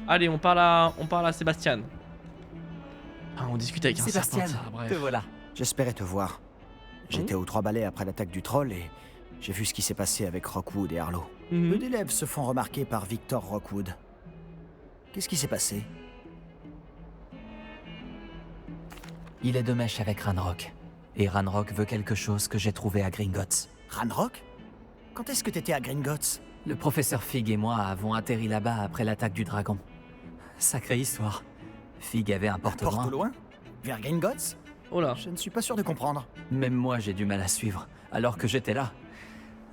Allez, on parle à Sébastien. Ah, on discute avec un Sébastien, serpent, ça, bref. te voilà. J'espérais te voir. J'étais aux Trois Balais après l'attaque du troll et j'ai vu ce qui s'est passé avec Rockwood et Harlow. Mhm. Peu d'élèves se font remarquer par Victor Rockwood. Qu'est-ce qui s'est passé? Il est de mèche avec Ranrock. Et Ranrock veut quelque chose que j'ai trouvé à Gringotts. Ranrock? Quand est-ce que t'étais à Gringotts? Le professeur Fig et moi avons atterri là-bas après l'attaque du dragon. Sacrée histoire. Fig avait un Porte porte-loin. au loin? Vers Gringotts? Oh là. Je ne suis pas sûr de comprendre. Même moi, j'ai du mal à suivre, alors que j'étais là.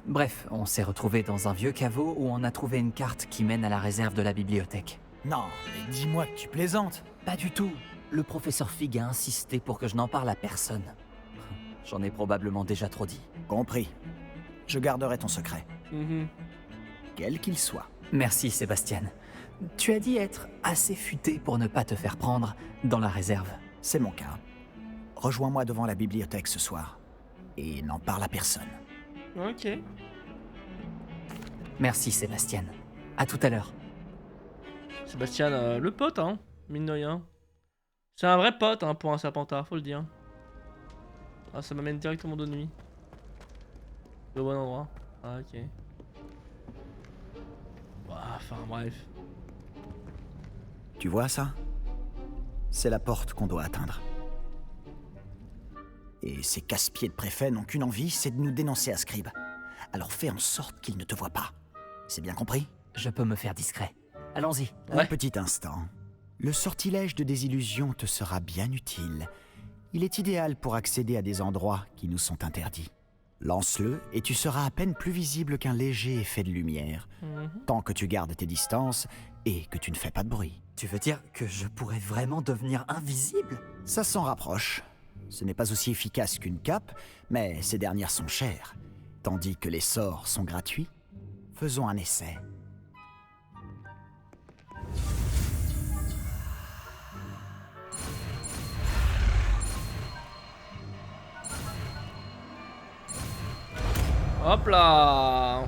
Bref, on s'est retrouvés dans un vieux caveau où on a trouvé une carte qui mène à la réserve de la bibliothèque. Non, mais dis-moi que tu plaisantes. Pas du tout. Le professeur Fig a insisté pour que je n'en parle à personne. J'en ai probablement déjà trop dit. Compris. Je garderai ton secret, Mhm. quel qu'il soit. Merci Sébastien. Tu as dit être assez futé pour ne pas te faire prendre dans la réserve. C'est mon cas. Rejoins-moi devant la bibliothèque ce soir. Et n'en parle à personne. Ok. Merci Sébastien. À tout à l'heure. Sébastien, le pote, hein, mine de rien. C'est un vrai pote, hein, pour un serpentard, faut le dire. Ah, ça m'amène directement de nuit. Le bon endroit. Ah, ok. Bah, enfin, bref. Tu vois ça? C'est la porte qu'on doit atteindre. Et ces casse-pieds de préfets n'ont qu'une envie, c'est de nous dénoncer à Scribe. Alors fais en sorte qu'ils ne te voient pas. C'est bien compris? Je peux me faire discret. Allons-y. Ouais. Un petit instant. Le sortilège de désillusion te sera bien utile. Il est idéal pour accéder à des endroits qui nous sont interdits. Lance-le et tu seras à peine plus visible qu'un léger effet de lumière, Mhm. tant que tu gardes tes distances et que tu ne fais pas de bruit. Tu veux dire que je pourrais vraiment devenir invisible? Ça s'en rapproche. Ce n'est pas aussi efficace qu'une cape, mais ces dernières sont chères, tandis que les sorts sont gratuits. Faisons un essai. Hop là.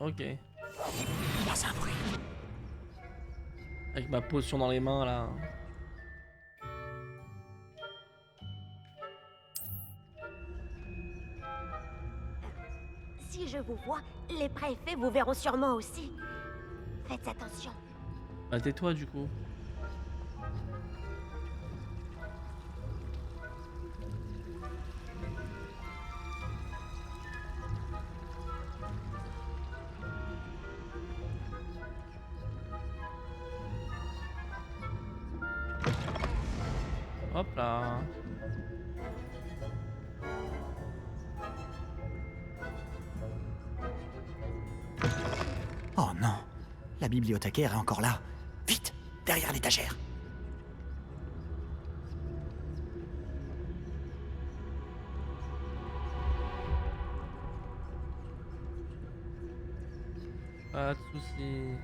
Ok. Pas un bruit. Avec ma potion dans les mains là. Si je vous vois, les préfets vous verront sûrement aussi. Faites attention. Bah tais-toi du coup. Hop là. Oh non, la bibliothécaire est encore là. Vite, derrière l'étagère. Pas de soucis.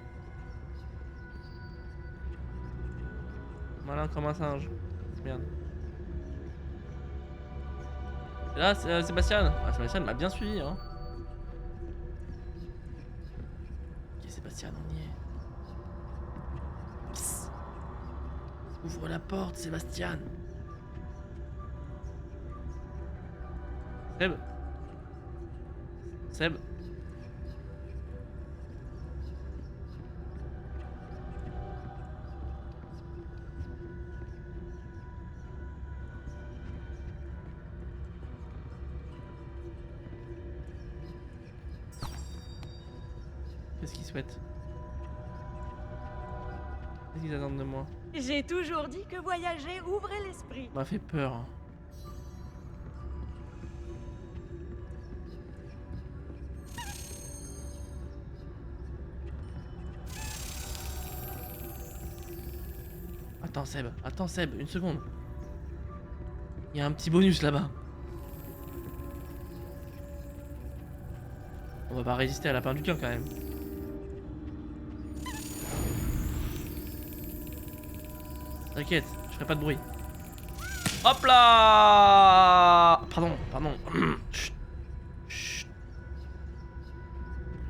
Malin comme un singe. Merde. Et là, c'est Sébastien. Ah, Sébastien m'a bien suivi, hein. Ok, Sébastien, on y est. Psst. Ouvre la porte, Sébastien. Seb. Seb. Qu'est-ce qu'ils souhaitent? Qu'est-ce qu'ils attendent de moi? J'ai toujours dit que voyager ouvrait l'esprit. M'a fait peur. Attends Seb, une seconde. Il y a un petit bonus là-bas. On va pas résister à la lapin du cœur quand même. T'inquiète, je ferai pas de bruit. Hop là! Pardon, pardon. Chut. Chut.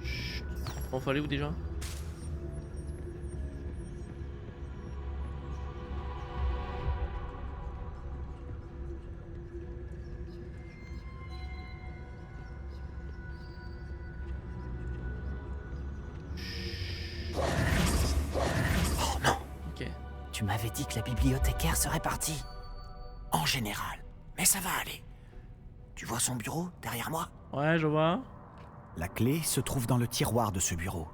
Chut. Bon, faut aller où déjà? Oh non, Ok. Tu m'avais dit que la bibliothécaire serait partie. en général. Mais ça va aller. Tu vois son bureau derrière moi? Ouais, je vois. La clé se trouve dans le tiroir de ce bureau.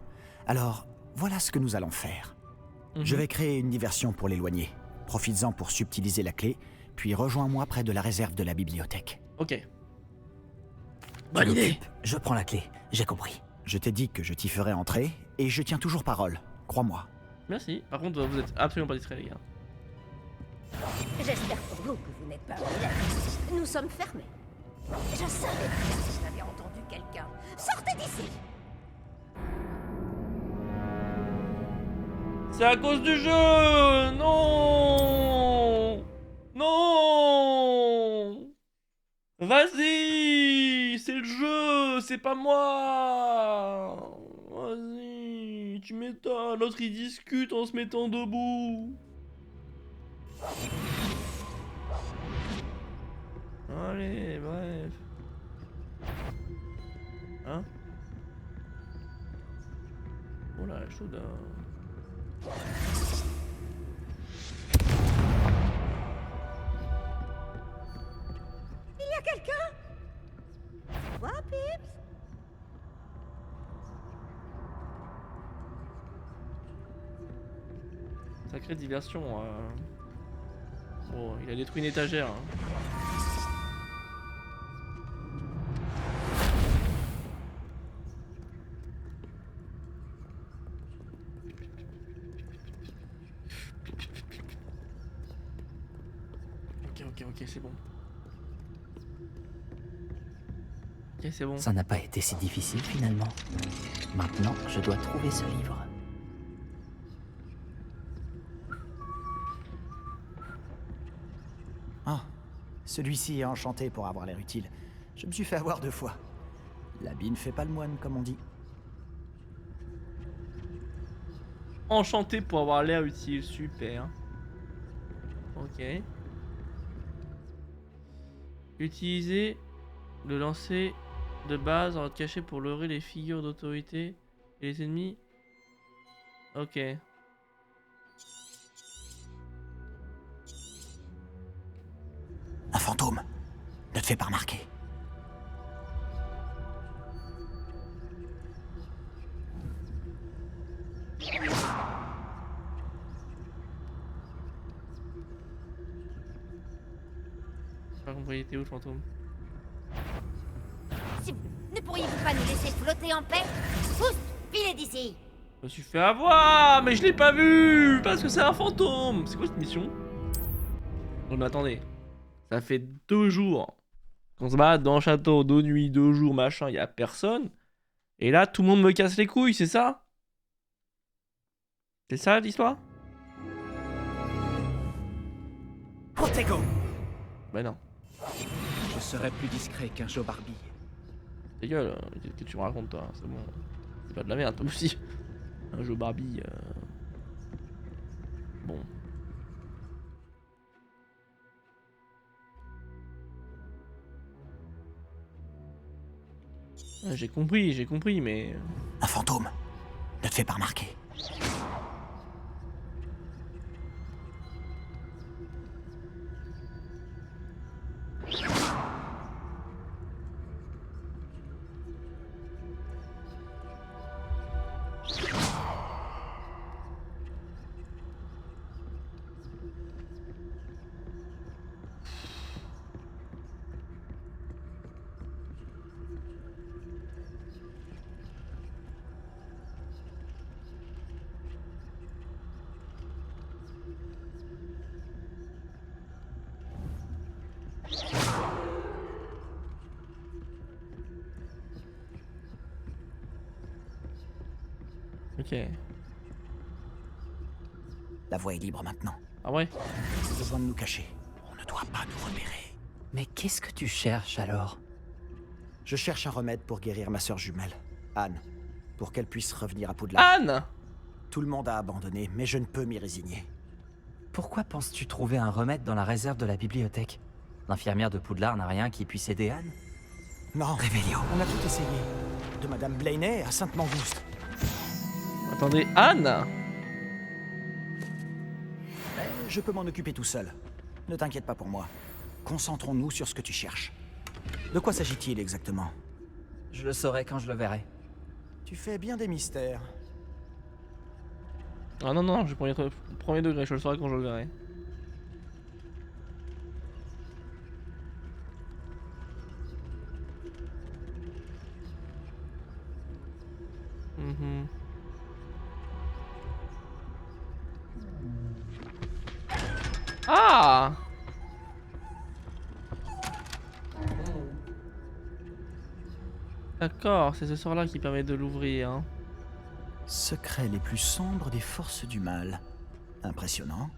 Alors, voilà ce que nous allons faire. Mhm. Je vais créer une diversion pour l'éloigner. Profites-en pour subtiliser la clé, puis rejoins-moi près de la réserve de la bibliothèque. Ok. Bonne idée. Je prends la clé, j'ai compris. Je t'ai dit que je t'y ferai entrer, et je tiens toujours parole. Crois-moi. Merci. Par contre, vous êtes absolument pas distraits, les gars. J'espère pour vous que vous n'êtes pas élèves. Nous sommes fermés. Je savais bien que j'avais entendu quelqu'un. Sortez d'ici! C'est à cause du jeu! Non! Non! Vas-y! C'est le jeu! C'est pas moi! Vas-y! Tu m'étonnes! L'autre il discute en se mettant debout! Allez, bref. Hein? Oh là, chaud d'un. Il y a quelqu'un? Quoi, Pips? Sacrée diversion. Bon, il a détruit une étagère. Hein. Ok, c'est bon. Ok, c'est bon. Ça n'a pas été si difficile finalement. Maintenant, je dois trouver ce livre. Ah, celui-ci est enchanté pour avoir l'air utile. Je me suis fait avoir 2 fois. L'habit ne fait pas le moine, comme on dit. Enchanté pour avoir l'air utile, super. Ok. Utiliser le lancer de base en caché pour leurrer les figures d'autorité et les ennemis. Ok. Un fantôme. Ne te fais pas remarquer. J'ai pas compris, il était où le fantôme? Si vous ne pourriez-vous pas nous laisser flotter en paix? Tous, filez d'ici! Je me suis fait avoir, mais je l'ai pas vu parce que c'est un fantôme. C'est quoi cette mission? Oh mais attendez, ça fait 2 jours qu'on se balade dans le château, 2 nuits, 2 jours, machin, y a personne. Et là, tout le monde me casse les couilles, c'est ça? C'est ça l'histoire? Protego! Bah non. Je serai plus discret qu'un Joe Barbie. Ta gueule, qu'est-ce que tu me racontes toi? C'est bon. C'est pas de la merde, toi aussi. Un jeu Barbie. Bon. Ah, j'ai compris, mais. Un fantôme. Ne te fais pas remarquer. Ok. La voie est libre maintenant. Ah ouais? Pas besoin de nous cacher. On ne doit pas nous repérer. Mais qu'est-ce que tu cherches alors? Je cherche un remède pour guérir ma sœur jumelle, Anne, pour qu'elle puisse revenir à Poudlard. Anne! Tout le monde a abandonné, mais je ne peux m'y résigner. Pourquoi penses-tu trouver un remède dans la réserve de la bibliothèque? L'infirmière de Poudlard n'a rien qui puisse aider Anne? Non, Révélio. on a tout essayé. De Madame Blaney à Sainte-Mangouste. Attendez, Anne! Mais je peux m'en occuper tout seul. Ne t'inquiète pas pour moi. Concentrons-nous sur ce que tu cherches. De quoi s'agit-il exactement? Je le saurai quand je le verrai. Tu fais bien des mystères. Ah non, non, je premier degré, je le saurai quand je le verrai. Mhm. Ah! D'accord, c'est ce sort-là qui permet de l'ouvrir. Hein. Secrets les plus sombres des forces du mal. Impressionnant.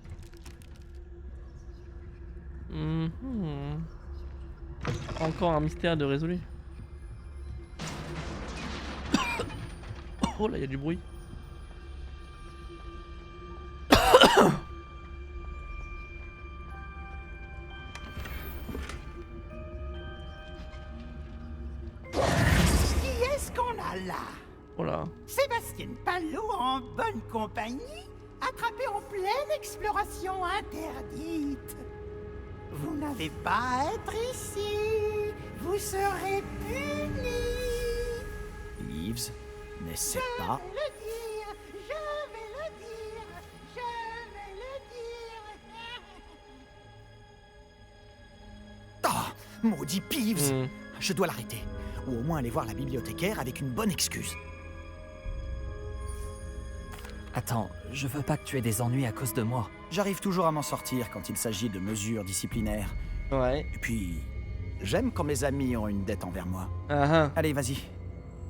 Mhm. Encore un mystère de résolu. Oh là, il y a du bruit. Qui est-ce qu'on a là? Oh là. Sébastien Palot en bonne compagnie, attrapé en pleine exploration interdite. Vous n'avez pas à être ici. Vous serez punis. Yves, n'essaie pas. Je vais le dire, je vais le dire, je vais le dire. Ah, maudit Peeves. Hmm. Je dois l'arrêter. Ou au moins aller voir la bibliothécaire avec une bonne excuse. Attends, je veux pas que tu aies des ennuis à cause de moi. J'arrive toujours à m'en sortir quand il s'agit de mesures disciplinaires. Ouais. Et puis, j'aime quand mes amis ont une dette envers moi. Ah Allez, vas-y.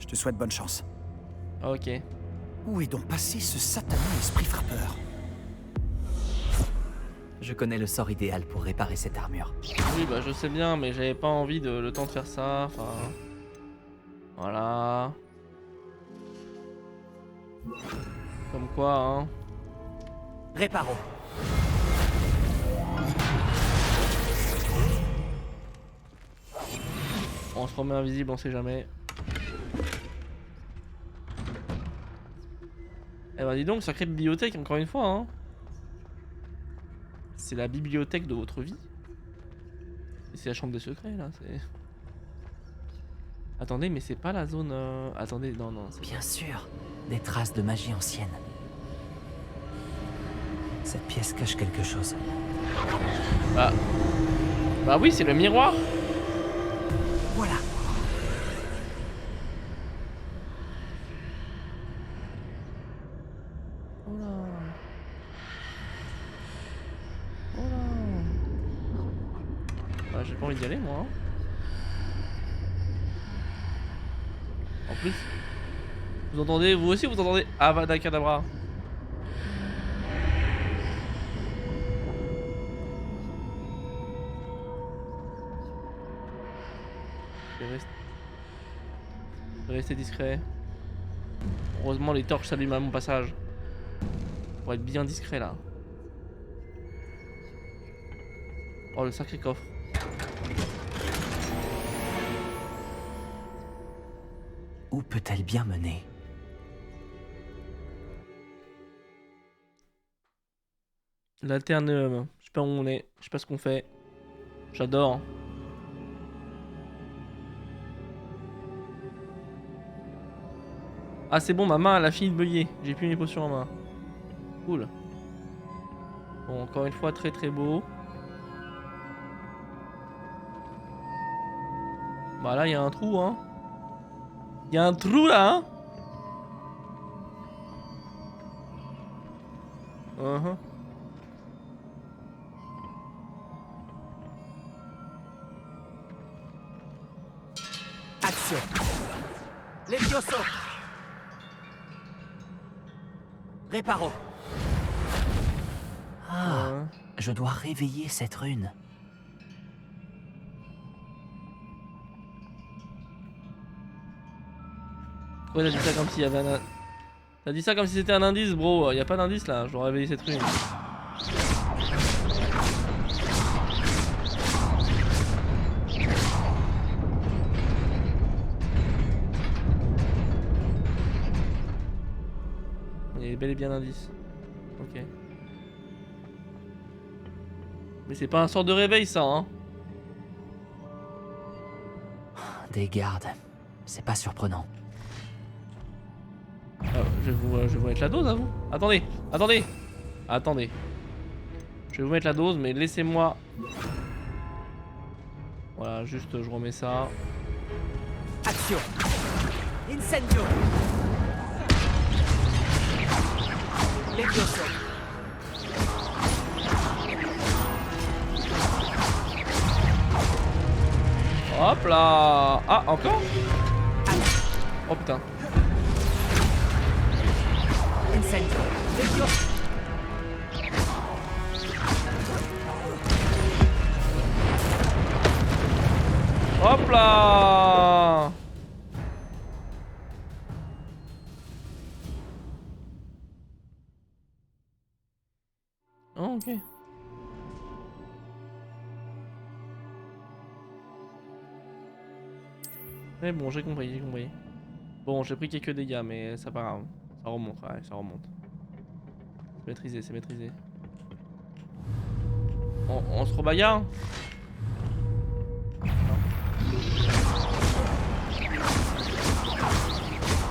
Je te souhaite bonne chance. ah. Ok. Où est donc passé ce satané esprit frappeur? Je connais le sort idéal pour réparer cette armure. Oui, bah je sais bien, mais j'avais pas envie de le temps de faire ça. Enfin. Voilà. Comme quoi, hein. Réparo. On se remet invisible, on sait jamais. Eh ben dis donc, sacrée bibliothèque encore une fois, hein. C'est la bibliothèque de votre vie. Et c'est la chambre des secrets là, c'est... Attendez, mais c'est pas la zone... Attendez, non, non, c'est... Bien sûr, des traces de magie ancienne. Cette pièce cache quelque chose. Bah oui, c'est le miroir. Voilà. Oh là. Oh là. Bah j'ai pas envie d'y aller moi. Hein. En plus, vous entendez, vous aussi vous entendez Avada Kedavra. Je vais rester discret. Heureusement les torches s'allument à mon passage. Pour être bien discret là. Oh le sacré coffre. Où peut-elle bien mener? L'Aterneum. Je sais pas où on est. Je sais pas ce qu'on fait. J'adore. Ah c'est bon, ma main elle a fini de bugger. J'ai plus mes potions en main. Cool. Bon, encore une fois, très très beau. Bah là, il y a un trou, hein. Il y a un trou là, hein. Uh-huh. Action. Levioso. Réparo. Ah, Euh, je dois réveiller cette rune. Pourquoi t'as dit ça comme s'il y avait un... T'as dit ça comme si c'était un indice, bro. Y a pas d'indice là, je dois réveiller cette rune. Il y a bel et bien l'indice. Ok. Mais c'est pas un sort de réveil ça, hein. Des gardes. C'est pas surprenant. Je vais vous mettre la dose à vous. Attendez, attendez, attendez. Je vais vous mettre la dose, mais laissez-moi. Voilà, juste je remets ça. Action. Incendio. Levioso. Hop là. Ah, encore. Oh putain. Incendio. Levioso. Hop là. Oh, ok. Mais bon, j'ai compris, j'ai compris. Bon, j'ai pris quelques dégâts, mais c'est pas grave. Ça remonte, ouais, ça remonte. C'est maîtrisé, c'est maîtrisé. On se rebagarre?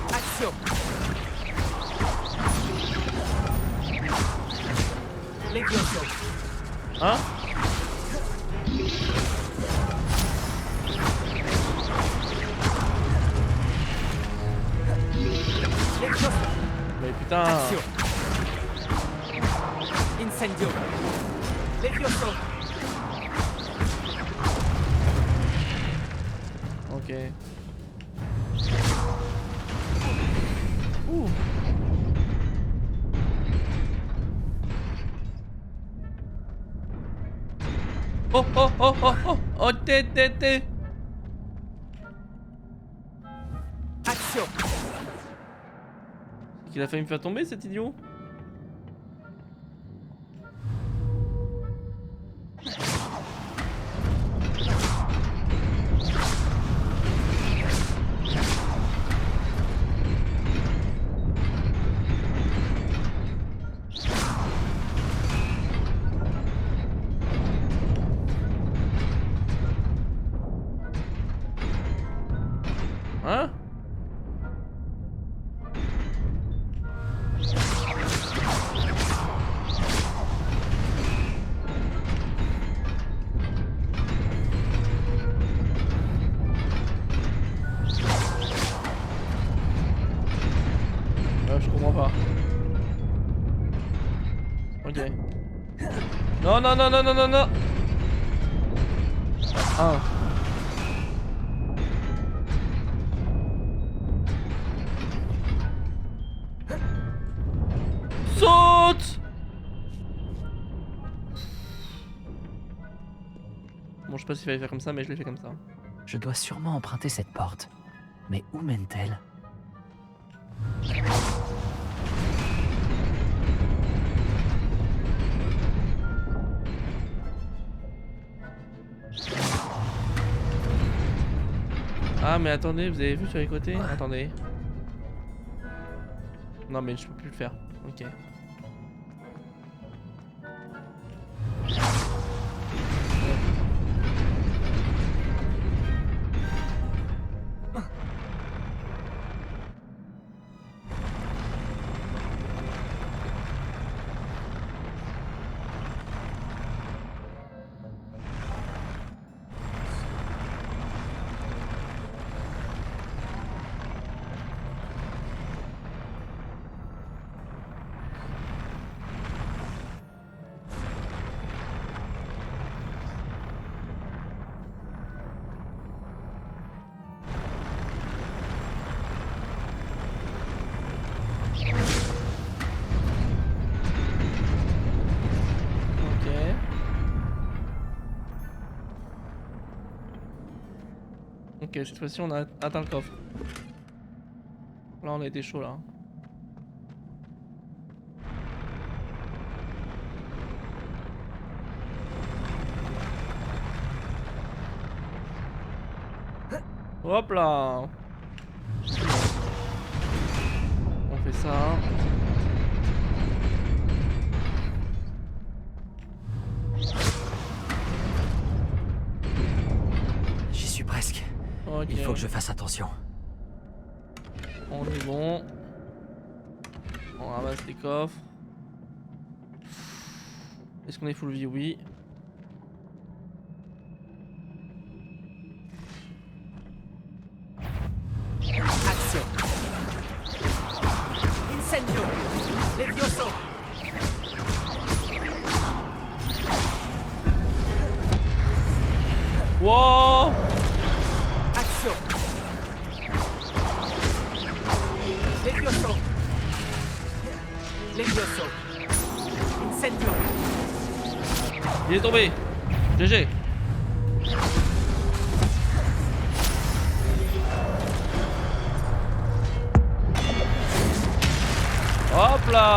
Action. Levioso. Hein? Mais putain. Action. Incendio. Levioso. Ok. Ouh. Oh oh oh oh oh oh t'es. Action. Il a failli me faire tomber cet idiot. Hein? Je comprends pas. Ok. Non, non, non, non, non, non, non. Ah. Saute! Bon, je sais pas s'il fallait faire comme ça, mais je l'ai fait comme ça. Je dois sûrement emprunter cette porte. Mais où mène-t-elle? Ah, mais attendez, vous avez vu sur les côtés? Attendez. Non, mais je peux plus le faire. Ok. Ok, cette fois-ci on a atteint le coffre. Là on a été chaud là. Hop là. On fait ça. J'y suis presque. Ok. Il faut que je fasse attention. On est bon. On ramasse les coffres. Est-ce qu'on est full vie? Oui. Action. Incendio. Levioso. Wow! Action. Levioso. Levioso. Incendio. Il est tombé. GG. Hop là.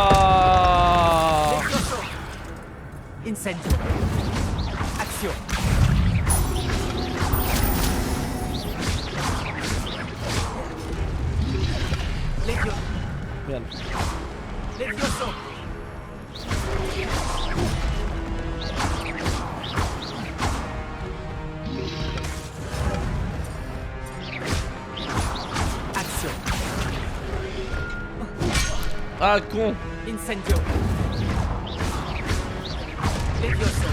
Levioso. Incendio. Action. Levioso. Merde. Levioso. Action. Ah con. Incendio. Levioso.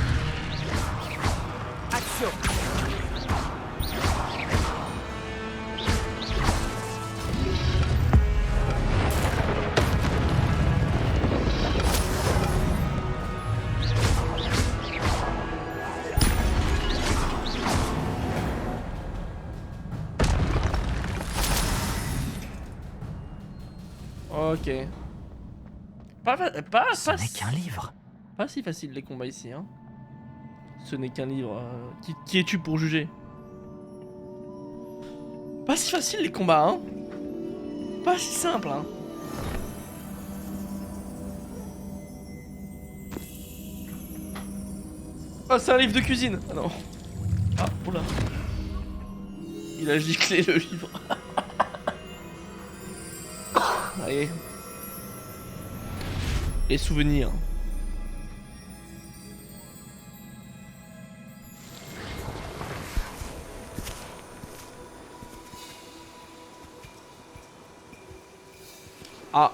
Action. Ok. Ce n'est qu'un livre. Pas si facile les combats ici, hein. Ce n'est qu'un livre. Qui es-tu pour juger? Pas si facile les combats, hein. Pas si simple, hein. Oh, c'est un livre de cuisine. Ah non. Ah, oula. Il a giclé le livre. Allez. Les souvenirs. Ah.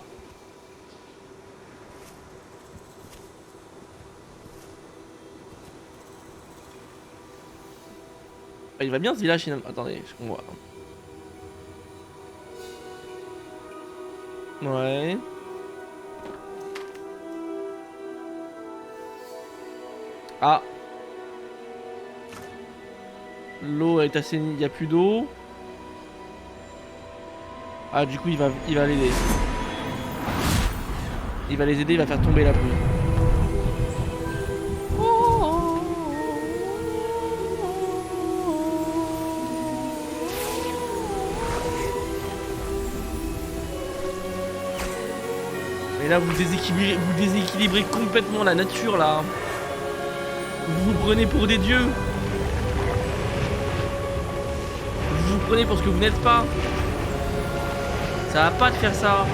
Ah, il va bien ce village finalement. Attendez, je comprends. Ouais. Ah. L'eau est assainie, il n'y a plus d'eau. Ah, du coup il va l'aider. Il va les aider, il va faire tomber la pluie. Mais là vous déséquilibrez complètement la nature là. Vous vous prenez pour des dieux. Vous vous prenez pour ce que vous n'êtes pas. Ça va pas de faire ça.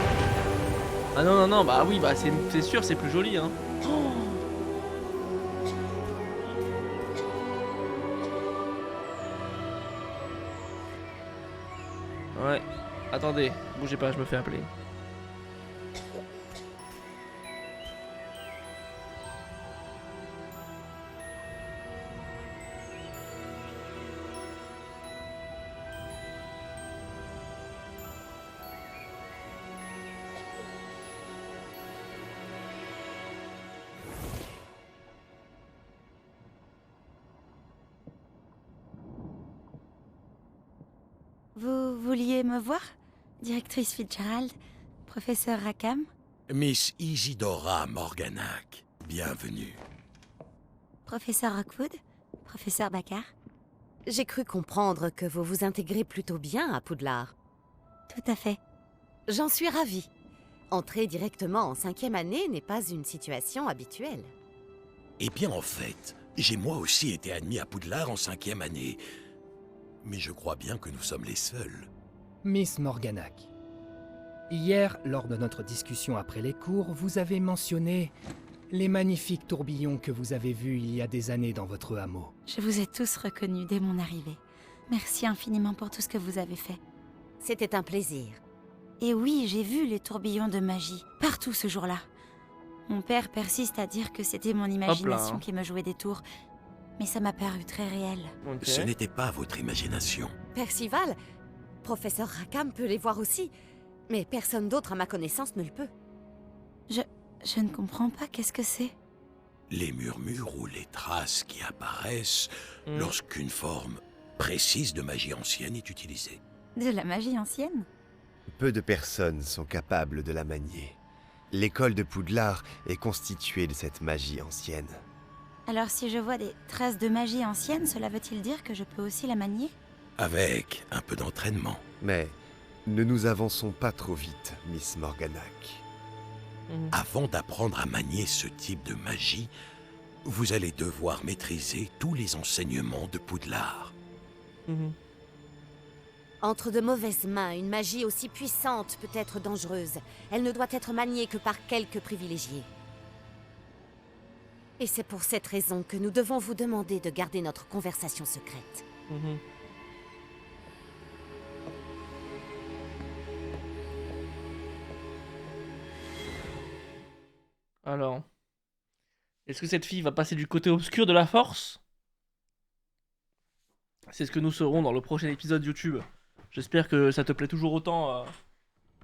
Ah non non non, bah oui, bah c'est sûr, c'est plus joli hein. Ouais. Attendez, bougez pas, je me fais appeler. Vous vouliez me voir? Directrice Fitzgerald, professeur Rackham? Miss Isidora Morganac, bienvenue. Professeur Rockwood? Professeur Baccar? J'ai cru comprendre que vous vous intégrez plutôt bien à Poudlard. Tout à fait. J'en suis ravie. Entrer directement en 5e année n'est pas une situation habituelle. Eh bien, en fait, j'ai moi aussi été admis à Poudlard en 5e année. Mais je crois bien que nous sommes les seuls. Miss Morganac, hier, lors de notre discussion après les cours, vous avez mentionné les magnifiques tourbillons que vous avez vus il y a des années dans votre hameau. Je vous ai tous reconnus dès mon arrivée. Merci infiniment pour tout ce que vous avez fait. C'était un plaisir. Et oui, j'ai vu les tourbillons de magie, partout ce jour-là. Mon père persiste à dire que c'était mon imagination qui me jouait des tours, mais ça m'a paru très réel. Ok. Ce n'était pas votre imagination. Percival, professeur Rackham peut les voir aussi, mais personne d'autre à ma connaissance ne le peut. Je ne comprends pas, qu'est-ce que c'est? Les murmures ou les traces qui apparaissent Hmm. lorsqu'une forme précise de magie ancienne est utilisée. De la magie ancienne? Peu de personnes sont capables de la manier. L'école de Poudlard est constituée de cette magie ancienne. Alors si je vois des traces de magie ancienne, cela veut-il dire que je peux aussi la manier? Avec un peu d'entraînement. Mais ne nous avançons pas trop vite, Miss Morganac. Mhm. Avant d'apprendre à manier ce type de magie, vous allez devoir maîtriser tous les enseignements de Poudlard. Mhm. Entre de mauvaises mains, une magie aussi puissante peut être dangereuse. Elle ne doit être maniée que par quelques privilégiés. Et c'est pour cette raison que nous devons vous demander de garder notre conversation secrète. Mhm. Alors, est-ce que cette fille va passer du côté obscur de la force? C'est ce que nous saurons dans le prochain épisode YouTube. J'espère que ça te plaît toujours autant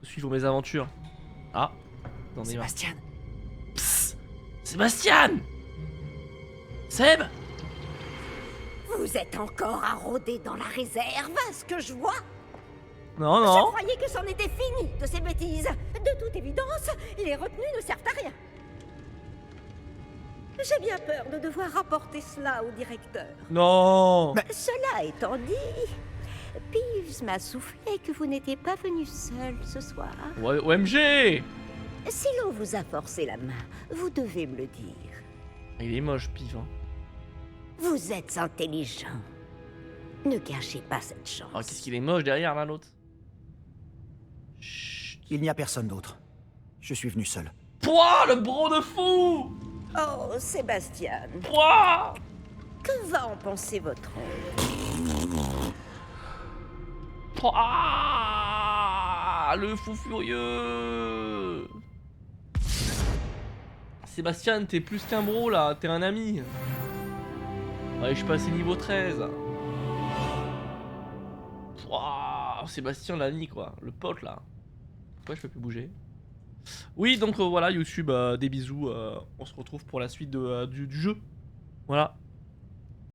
de suivre mes aventures. Ah, attendez. Sébastien, Psst, Sébastien! Seb? Vous êtes encore à rôder dans la réserve, à ce que je vois. Non, Je non. croyais que c'en était fini de ces bêtises. De toute évidence, les retenues ne servent à rien. J'ai bien peur de devoir rapporter cela au directeur. Non. Cela étant dit, Peeves m'a soufflé que vous n'étiez pas venu seul ce soir. Ouais, OMG! Si l'on vous a forcé la main, vous devez me le dire. Il est moche, Pif. Hein. Vous êtes intelligent. Ne gâchez pas cette chance. Oh, qu'est-ce qu'il est moche derrière, là, l'autre. Chut. Il n'y a personne d'autre. Je suis venu seul. Pouah, le bro de fou! Oh, Sébastien, Pouah! que va en penser votre oncle? Pouah, le fou furieux! Sébastien, t'es plus qu'un bro, là. T'es un ami. Ouais, je suis passé niveau 13. Pouah, Sébastien l'ami, quoi. Le pote, là. Pourquoi je peux plus bouger? Oui, donc voilà, YouTube, des bisous. On se retrouve pour la suite du jeu. Voilà.